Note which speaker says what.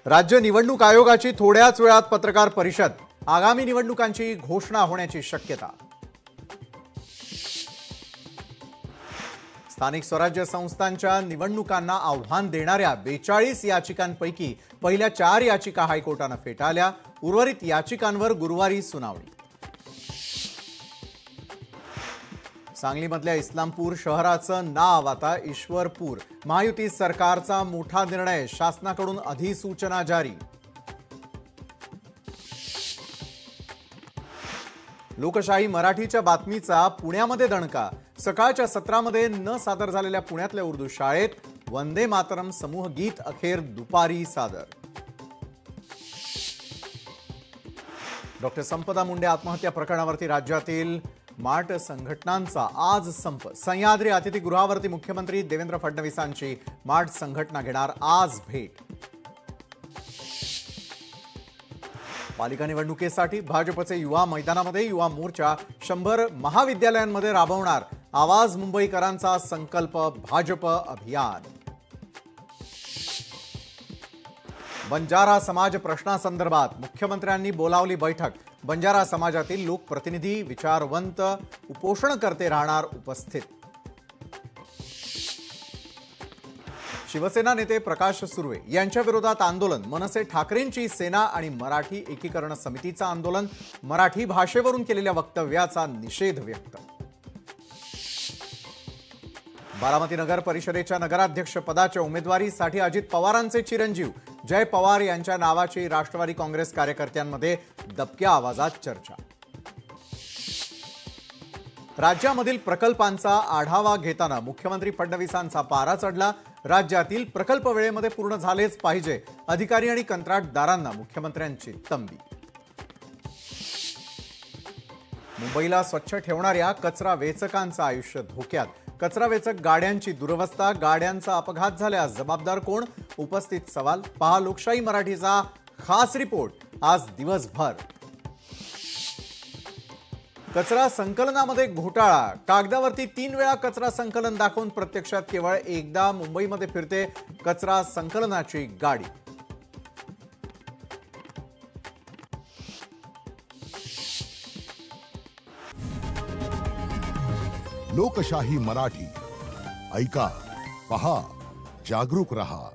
Speaker 1: राज्य निवडणूक आयोगाची थोड्याच वेळात पत्रकार परिषद, आगामी निवडणुकांची घोषणा होण्याची शक्यता। स्थानिक स्वराज्य संस्थांच्या निवडणुकांना आव्हान देणाऱ्या 42 याचिकांपैकी पहिल्या 4 याचिका हायकोर्टाने फेटाळल्या। उर्वरित याचिकांवर गुरुवारी सुनावणी। सांगलीमधल्या इस्लामपूर शहराचं नाव आता ईश्वरपूर। महायुती सरकारचा मोठा निर्णय, शासनाकडून अधिसूचना जारी। लोकशाही मराठीच्या बातमीचा पुण्यामध्ये दणका। सकाळच्या सत्रामध्ये न सादर झालेल्या पुण्यातल्या उर्दू शाळेत वंदे मातरम समूह गीत अखेर दुपारी सादर। डॉक्टर संपदा मुंडे आत्महत्या प्रकरणावरती राज्यातील माट संघटनांचा आज संप। सह्याद्री अतिथीगृहावरती मुख्यमंत्री देवेंद्र फडणवीसांची माट संघटना घेणार आज भेट। पालिका निवडणुकीसाठी भाजपचे युवा मैदानामध्ये, युवा मोर्चा 100 महाविद्यालयांमध्ये राबवणार। आवाज मुंबईकरांचा संकल्प, भाजप अभियान। बंजारा समाज प्रश्नासंदर्भात मुख्यमंत्र्यांनी बोलावली बैठक। बंजारा समाजातील लोकप्रतिनिधी, विचारवंत, उपोषणकर्ते राहणार उपस्थित। शिवसेना नेते प्रकाश सुर्वे यांच्या विरोधात आंदोलन। मनसे ठाकरेंची सेना आणि मराठी एकीकरण समितीचं आंदोलन। मराठी भाषेवरून केलेल्या वक्तव्याचा निषेध व्यक्त। बारामती नगर परिषदेच्या नगराध्यक्ष पदाच्या उमेदवारीसाठी अजित पवारांचे चिरंजीव जय पवार यांच्या नावाची राष्ट्रवादी काँग्रेस कार्यकर्त्यांमध्ये दबक्या आवाजात चर्चा। राज्यामधील प्रकल्पांचा आढावा घेताना मुख्यमंत्री फडणवीसांचा पारा चढला। राज्यातील प्रकल्प वेळेमध्ये पूर्ण झालेच पाहिजे, अधिकारी आणि कंत्राटदारांना मुख्यमंत्र्यांची तंबी। मुंबईला स्वच्छ ठेवणाऱ्या कचरा वेचकांचं आयुष्य धोक्यात। कचरा वेचक गाड्यांची दुरवस्था, गाड्यांचा अपघात झाल्यास जबाबदार कोण? उपस्थित सवाल। पहा लोकशाही मराठीचा खास रिपोर्ट आज दिवसभर। कचरा संकलनामध्ये घोटाळा। कागदावरती 3 वेळा कचरा संकलन दाखवून प्रत्यक्षात केवळ एकदा मुंबईमध्ये फिरते कचरा संकलनाची गाडी।
Speaker 2: लोकशाही मराठी ऐका, पहा, जागरूक रहा।